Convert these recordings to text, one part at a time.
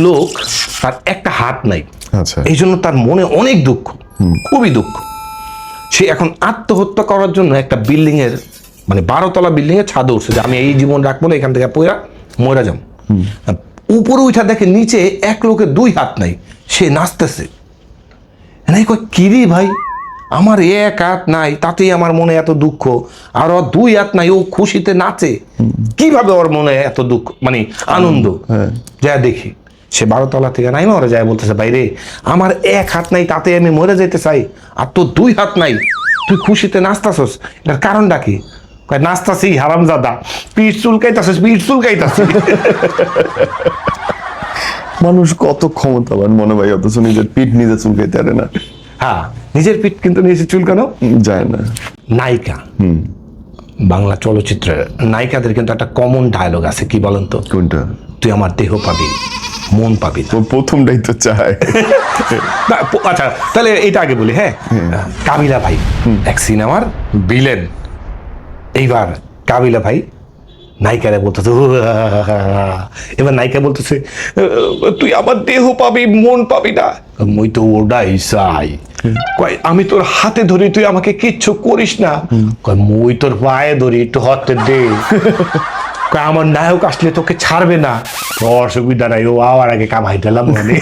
লোক, তার একটা হাত নাই, আচ্ছা। এই জন্য তার মনে অনেক দুঃখ, খুবই দুঃখ। সে এখন আত্মহত্যা করার জন্য একটা বিল্ডিং এর, মানে 12 তলা বিল্ডিং এর ছাদে উঠছে যে আমি এই জীবন রাখবো না, এখান থেকে পয়রা মরা যাম। উপরে উঠা দেখে নিচে এক লোকের 2 হাত নাই, সে নাচতেছে। নাই কয় কিরি ভাই, আমার এক হাত নাই, তাতেই আমার মনে এত দুঃখ, আর ওর 2 হাত নাই, ও খুশিতে নাচে, কিভাবে ওর মনে এত দুঃখ, মানে আনন্দ। যা দেখি সে 12 তলা থেকে নাই, ওরা যায় বলতেছে ভাই রে, আমার এক হাত নাই, তাতে আমি মরে যেতে চাই, আর তোর 2 হাত নাই, তুই খুশিতে নাচতাছস, এটার কারণটা কি? কয় নাচতাছি হারামজাদা, পিঠ চুলকাইতাছিস, পিঠ চুলকাইতাছিস। মানুষ কত ক্ষমতাবান মনে ভাই, অথচ নিজের পিঠ নিজে চুলকাইতে পারে না। হ্যাঁ, নিজের পিঠ কিন্তু নিজে চুলকানো যায় না। নায়িকা, বাংলা চলচ্চিত্রের নায়িকাদের কিন্তু একটা কমন ডায়লগ আছে, কি বলেন তো? কোনটা? তুই আমার দেহ পাবি, মন পাবি না। ও প্রথমটাই তো চায়। না, আচ্ছা তাহলে এটা আগে বলি। হ্যাঁ, কাবিলা ভাই এক সিনেমার ভিলেন। এইবার কাবিলা ভাই নায়িকারে বলতেছে, এবার নায়িকা বলতেছে তুই আমার দেহ পাবি, মন পাবি না। মুই তো ওটাই চাই। কয় আমি তোর হাতে ধরি, তুই আমাকে কিচ্ছু করিস না। কয় মুই তোর পায়ে ধরি, একটু হাতে দে। কয় আমার নায়ক আসলে তোকে ছাড়বে না। অসুবিধা নাই, ও আবার আগে কামাই দিলাম মনে।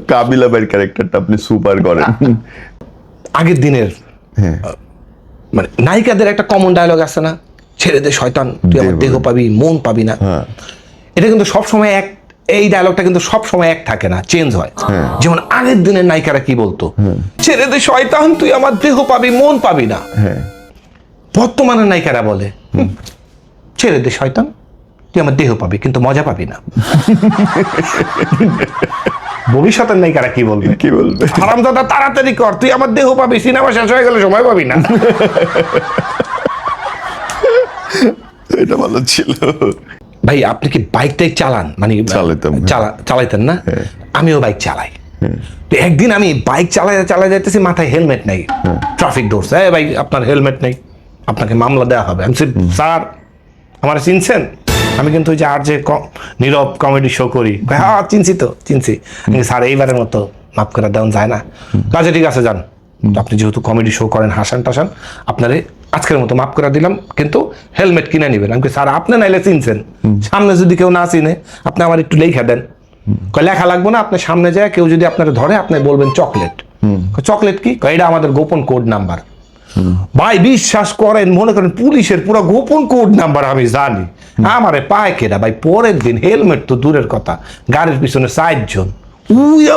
কাবিলা ভাইয়ের ক্যারেক্টারটা আপনি সুপার করেন। আগের দিনের মানে নায়িকাদের একটা কমন ডায়লগ আছে না, ছেড়ে দে শয়তান, তুই আমার দেহ পাবি, মন পাবি না। এটা কিন্তু সবসময় এক, এই ডায়লগটা কিন্তু সবসময় এক থাকে না, চেঞ্জ হয়। যেমন আগের দিনের নায়িকারা কি বলতো, ছেড়ে দে শয়তান, তুই আমার দেহ পাবি, মন পাবি না। বর্তমানের নায়িকারা বলে ছেড়ে দে শয়তান, তুই আমার দেহ পাবি কিন্তু মজা পাবি না। ভবিষ্যতের নায়িকারা কি বলবে? কি বলবে? হারামজাদা তাড়াতাড়ি কর, তুই আমার দেহ পাবি, সিনেমা শেষ হয়ে গেলে সময় পাবি না। এটা ভালো ছিল। ভাই আপনি কি বাইকটাই চালান? মানে চালাইতাম। চালাইতেন না? আমিও বাইক চালাই। তো একদিন আমি বাইক চালাই যাইতেছি, মাথায় হেলমেট নাই, ট্রাফিক ধরছে, ভাই আপনার হেলমেট নেই, আপনাকে মামলা দেওয়া হবে। আমি স্যার আমার চিনছেন? আমি কিন্তু ওই যে আর যে নীরব কমেডি শো করি, হ্যাঁ চিনছি তো, চিনছি। স্যার এইবারের মতো মাফ করে দেওয়া যায় না? কাজে ঠিক আছে যান, আপনি যেহেতু কমেডি শো করেন, হাসান টাসান, আপনারে আজকের মতো মাফ করে দিলাম, কিন্তু হেলমেট কিনে নিবেন। আমি স্যার আপনি নাইলে চিনছেন, সামনে যদি কেউ না চিনে আপনি আমার একটু লেখা দেন। লেখা লাগবো না, আপনি সামনে যায় কেউ যদি আপনার ধরে, আপনি বলবেন চকলেট। চকলেট কি? এটা আমাদের গোপন কোড নাম্বার। ভাই বিশ্বাস করেন, মনে করেন পুলিশের পুরো গোপন কোড নাম্বার আমি জানি, আমারে পায় কেডা ভাই। পরের দিন হেলমেট তো দূরের কথা, গাড়ির পিছনে 4 জন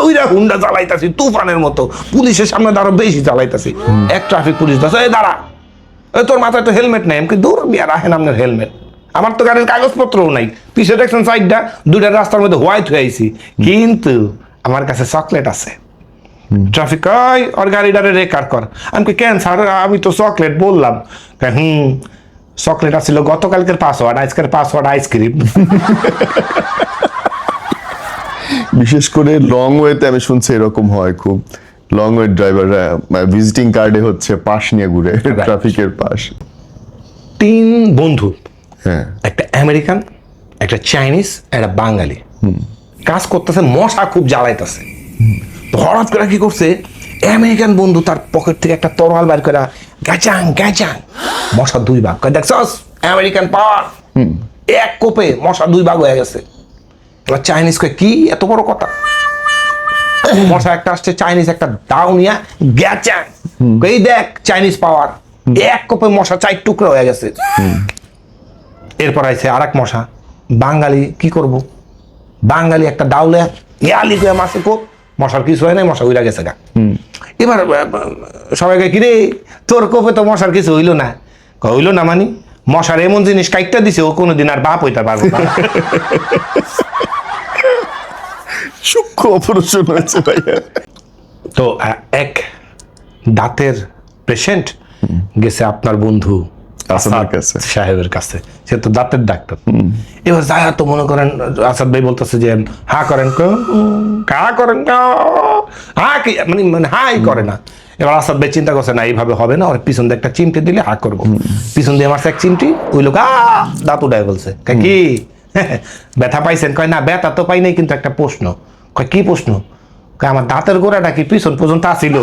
উইরা হুন্ডা চালাইতাছি তুফানের মতো, পুলিশের সামনে আরো বেশি চালাইতাছি। এক ট্রাফিক পুলিশ দাস, এই দাঁড়া, তোর মাথায় তো হেলমেট নাই। আমি দূর বিয়া রাখেন আপনার হেলমেট, আমার তো গাড়ির কাগজপত্রও নাই, পিছে দেখছেন সাইডটা, 2টা রাস্তার মধ্যে হোয়াইট হয়ে আইছি, কিন্তু আমার কাছে চকলেট আছে। ট্রাফিক কয় ওর গাড়িটারে রেকার কর। আমি কেন স্যার, আমি তো চকলেট বললাম। চকলেট আসছিল গতকালকের পাসওয়ার্ড, আজকের পাসওয়ার্ড আইসক্রিম। বিশেষ করে লং ওয়েতে আমি শুনছি এরকম হয়, খুব লং ওয়ে ড্রাইভাররা ভিজিটিং কার্ডে হচ্ছে পাশ নিয়ে ঘুরে, ট্রাফিকের পাশ। 3 বন্ধু, হ্যাঁ, একটা আমেরিকান, একটা চাইনিজ, একটা বাঙালি, কাজ করতেছে, মশা খুব জ্বালাইতেছে। হঠাৎ করে কি করছে, আমেরিকান বন্ধু তার পকেট থেকে একটা তরোয়াল বের করে গ্যাচাং গ্যাচাং, মশা 2 ভাগ। দেখছস আমেরিকান পাওয়ার, এক কোপে মশা 2 ভাগ হয়ে গেছে। এবার চাইনিজ কয় কি এত বড় কথা, মশা একটা আসছে, চাইনিজ একটা দাও নিয়া গ্যাচাং, এই দেখ চাইনিজ পাওয়ার, এক কোপে মশা 4 টুকরা হয়ে গেছে। এরপর আইছে আরেক মশা, বাঙালি কি করব, বাঙালি একটা দাউলে ইয়ালি করে মাসে কোপ, মশার কিছু হয় নাই, মশা উইরা গেছে গা। এবার সবাইকে কিরে তোর কোপে তো মশার কিছু হইলো না। হইলো না মানে মশার এমন জিনিস কাইটটা দিছে, ও কোনোদিন আর বাপ হইতে পারবে না। সূক্ষ্ম অপারেশন হয়েছে ভাইয়া। তো এক দাঁতের পেশেন্ট গেছে আপনার বন্ধু আসাদের কাছে, সাহেবের কাছে, সে তো দাঁতের ডাক্তার। এবার যায় তো মনে করেন আসাদ ভাই বলতেছে যে হা করেন, কা করেন, হা কি মানে হাই করে না। এবার আসাদ ভাই চিন্তা করছে না এইভাবে হবে না, ওর পিছন দিয়ে একটা চিমটে দিলে হা করবো। পিছন দিয়ে মারছে এক চিমটি, ওই লোক দাঁত উঠায় বলছে, কয় কি ব্যথা পাইছেন? কয় না ব্যথা তো পাই নাই, কিন্তু একটা প্রশ্ন। কয় কি প্রশ্ন? কয় আমার দাঁতের গোড়াটা কি পিছন পর্যন্ত আসিল?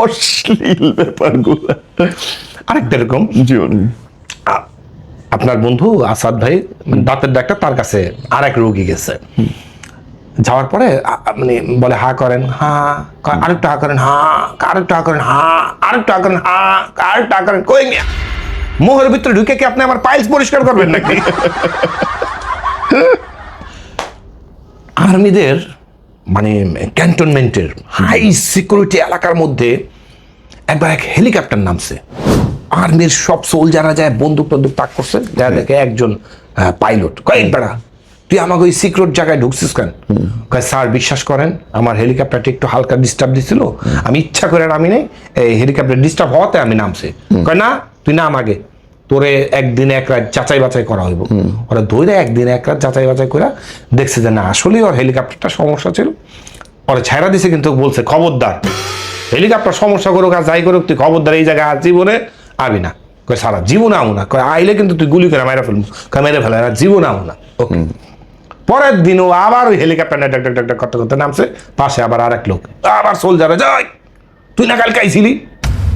অশ্লীল ব্যাপারগুলো। আরেকটা এরকম, জীবন আপনার বন্ধু আসাদ ভাই দাঁতের ডাক্তার, তার কাছে আর এক রোগী গেছে। যাওয়ার পরে মানে বলে হা করেন, হা, আরেকটা হা করেন, হা, আরেকটা হা করেন, হা, আরেকটা হা করেন, হা, আরেকটা হা করেন। কই মিয়া, মোহের ভিতরে ঢুকে কি আপনি আমার পাইলস পরিষ্কার করবেন নাকি? আর্মিদের মানে ক্যান্টনমেন্টের হাই সিকিউরিটি এলাকার মধ্যে একবার এক হেলিকপ্টার নামছে। আর্মির সব সোলজাররা যায় বন্দুক টন্দুক তাক করছে, দেখা দেখে একজন পাইলট। কয়েক বেড়া তুই আমাকে ওই সিক্রেট জায়গায় ঢুকছিস কেন? কয় স্যার বিশ্বাস করেন আমার হেলিকপ্টারটা একটু হালকা ডিস্টার্ব দিছিল, আমি ইচ্ছা করে নামি নাই, এই হেলিকপ্টার ডিস্টার্ব হওয়াতে আমি নামছি। কয় না তুই নাম আগে, তোরে একদিন এক রাত যাচাই বাছাই করা হইব। ওরা ধরে একদিন এক রাত যাচাই বাছাই করে দেখছে যে না আসলেই ওর হেলিকপ্টারটা সমস্যা ছিল। ওরা ছাইরা দিছে, কিন্তু বলছে খবরদার হেলিকপ্টার সমস্যা করুক আর যাই করুক তুই খবরদার এই জায়গায় জীবনে আবি না। কয় সারা জীবন আমু না, কয় আইলে কিন্তু তুই গুলি করে মেরে ফেলবো। কয় মেরে ফেলে না, জীবন আমু না। ওকে, পরের দিনও আবার ওই হেলিকপ্টার করতে করতে নামছে, পাশে আবার আর এক লোক, আবার সোলজারে যাই তুই না কালকে আইছিলি,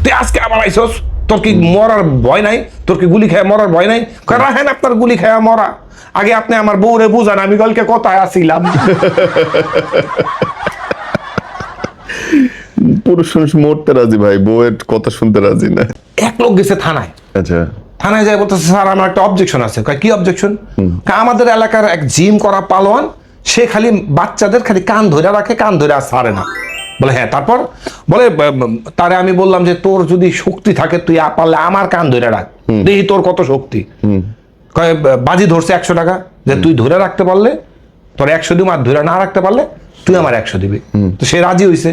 তুই আজকে আবার আইসস, তোর কি মরার ভয় নাই? তোর কি গুলি খেয়ে মরার ভয় নাই? কয় রাখেন আপনার গুলি খেয়ে মরা, আগে আপনি আমার বউরে বুঝান আমি কালকে কোথায় আসিলাম। পুরুষ মানুষ মরতে রাজি ভাই, বউয়ের কথা শুনতে রাজি না। এক লোক গেছে থানায়, আচ্ছা থানায় যায় বলতেছে স্যার আমার একটা অবজেকশন আছে। কয় কি অবজেকশন? আমাদের এলাকার এক জিম করা পালোয়ান, সে খালি বাচ্চাদের খালি কান ধরে রাখে, কান ধরে আর ছাড়ে না। বলে হ্যাঁ তারপর? বলে তারে আমি বললাম যে তোর যদি শক্তি থাকে তুই পারলে আমার কান ধরে রাখ, দেখি তোর কত শক্তি। কয় বাজি ধরছে 100 টাকা, যে তুই ধরে রাখতে পারলে তোর 100 দিব, আর ধরে না রাখতে পারলে তুই আমার 100 দিবি। তো সে রাজি হয়েছে।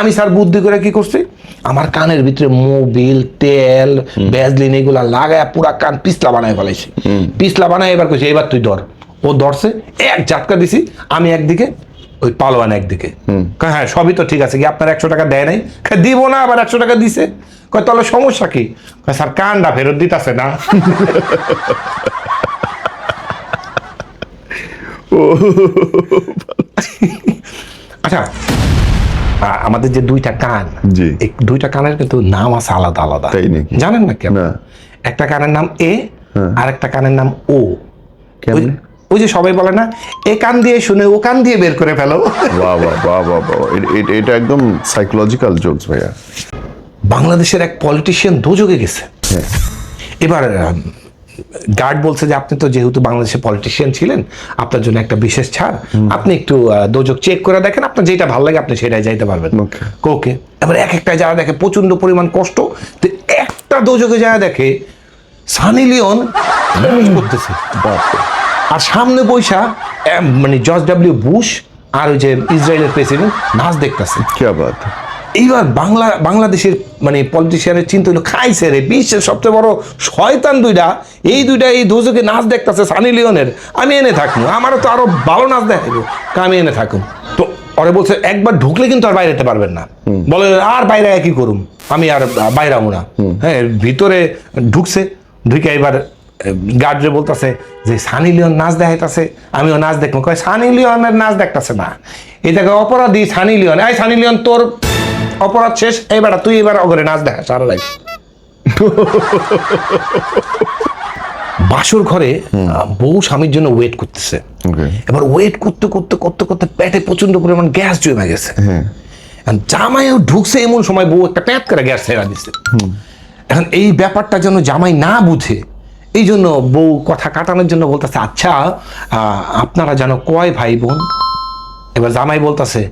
আমি স্যার বুদ্ধি করে কি করছি, আমার কানের ভিতরে মোবিল তেল ভ্যাজলিন এগুলা লাগায় পুরা কান পিছলা বানায় ফেলাইছি। পিছলা বানায় এবার কইছি এবার তুই ধর। ও ধরছে, এক ঝাটকা দিছি, আমি একদিকে ওই পালোয়ান একদিকে। হ্যাঁ সবই তো ঠিক আছে, কি আপনার 100 টাকা দেয় নাই? দিব না, আবার 100 টাকা দিছে। কয় তাহলে সমস্যা কি? স্যার কানটা ফেরত দিতেছে না। আচ্ছা, আমাদের যে দুইটা কান, জি। এই দুইটা কানের কিন্তু নাম আছে আলাদা আলাদা, তাই নাকি? জানেন না কেন? না। একটা কানের নাম এ, আর একটা কানের নাম ও। কেমনে? ওই যে সবাই বলে না এ কান দিয়ে শুনে ও কান দিয়ে বের করে ফেলো। বাহ বাহ বাহ বাহ বাহ, এটা একদম সাইকোলজিক্যাল জোকস ভাইয়া। বাংলাদেশের এক পলিটিশিয়ান দোজগে গেছে। এবার গার্ড বলছে যে আপনি তো যেহেতু বাংলাদেশের পলিটিশিয়ান ছিলেন, আপনার জন্য একটা বিশেষ ছাড়, আপনি একটু দোজক চেক করে দেখেন, আপনার যেটা ভালো লাগে আপনি সেটাই যাইতে পারবেন। ওকে, এবার এক একটা যারা দেখে প্রচন্ড পরিমাণ কষ্ট, তো একটা দোজকে যারা দেখে সানি লিওন করতেছে, আর সামনে বৈশা মানে জর্জ ডব্লিউ বুশ আর ওই যে ইসরায়েলের প্রেসিডেন্ট নাচ দেখতেছে। কি বাত! এইবার বাংলাদেশের মানে পলিটিশিয়ানের চিন্তা হলো খাইছে রে, বিশ্বের সবচেয়ে বড় শয়তান দুইটা, এই দোজকে নাচ দেখতেছে সানি লিওনের, আমি এনে থাকবো, আমারও তো আরো ভালো নাচ দেখাবো, আমি এনে থাকুম। তো ওরা বলছে একবার ঢুকলে কিন্তু আর বাইরে যেতে পারবেন না। বলে আর বাইরে কি করুম, আমি আর বাইরে আমু না। হ্যাঁ, ভিতরে ঢুকছে, ঢুকে এবার গার্ডরে বলতেছে যে সানি লিওন নাচ দেখাইতেছে, আমিও নাচ দেখবো। কয় সানি লিওনের নাচ দেখতেছে না, এই দেখো অপরাধী সানি লিওন। এই সানি লিওন তোর অপরাধ শেষ, এবার তুই এবার অগরে নাচ দেখা সারা রাত। বাসর ঘরে বউ স্বামীর জন্য ওয়েট করতেছে। এবার ওয়েট করতে করতে করতে করতে পেটে প্রচন্ড পরিমাণ গ্যাস জমে গেছে। জামাইও ঢুকছে এমন সময় বউ একটা ট্যাপ করে গ্যাস ছেড়া দিচ্ছে। এখন এই ব্যাপারটা যেন জামাই না বুঝে, এই জন্য বউ কথা কাটানোর জন্য বলতেছে আচ্ছা আপনারা যেন কয় ভাই বোন? এবার জামাই বলতেছে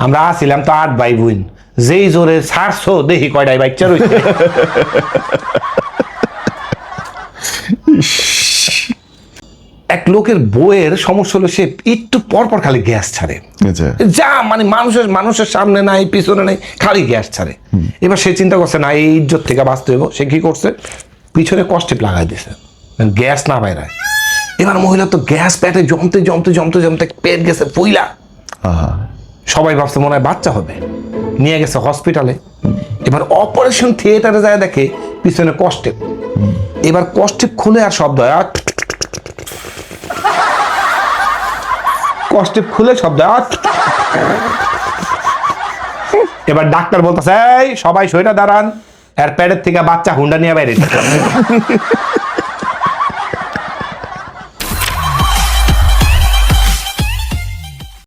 আমরা আসছিলাম তো 8 ভাই বোন, যেই জোরে ছাড়ছো দেখি কয়টাই বাচ্চা রয়েছে। এক লোকের বউয়ের সমস্যা হলো সে একটু পর পর খালি গ্যাস ছাড়ে, যা মানে মানুষের সামনে নাই পিছনে নাই, খালি গ্যাস ছাড়ে। এবার সে চিন্তা করছে না এই ইজ্জত থেকে বাঁচতে হইব, সে কি করছে পিছনে কষ্টিপ লাগাই দিছে গ্যাস না বাইরে। এবার মহিলা তো গ্যাস পেটে জমতে জমতে জমতে জমতে পেট গেছে পইলা। আহা, সবাই ভাবছে মনে হয় বাচ্চা হবে, নিয়ে গেছে হসপিটালে। এবার অপারেশন থিয়েটারে যায় দেখে পিছনে কষ্টেপ। এবার কষ্টেপ খুলে আর শব্দ হয়, কষ্টেপ খুলে শব্দ হয়। এবার ডাক্তার বলতেছে, এই সবাই সইটা দাঁড়ান, এর পেটের থেকে বাচ্চা হুন্ডা নিয়ে বাইরে।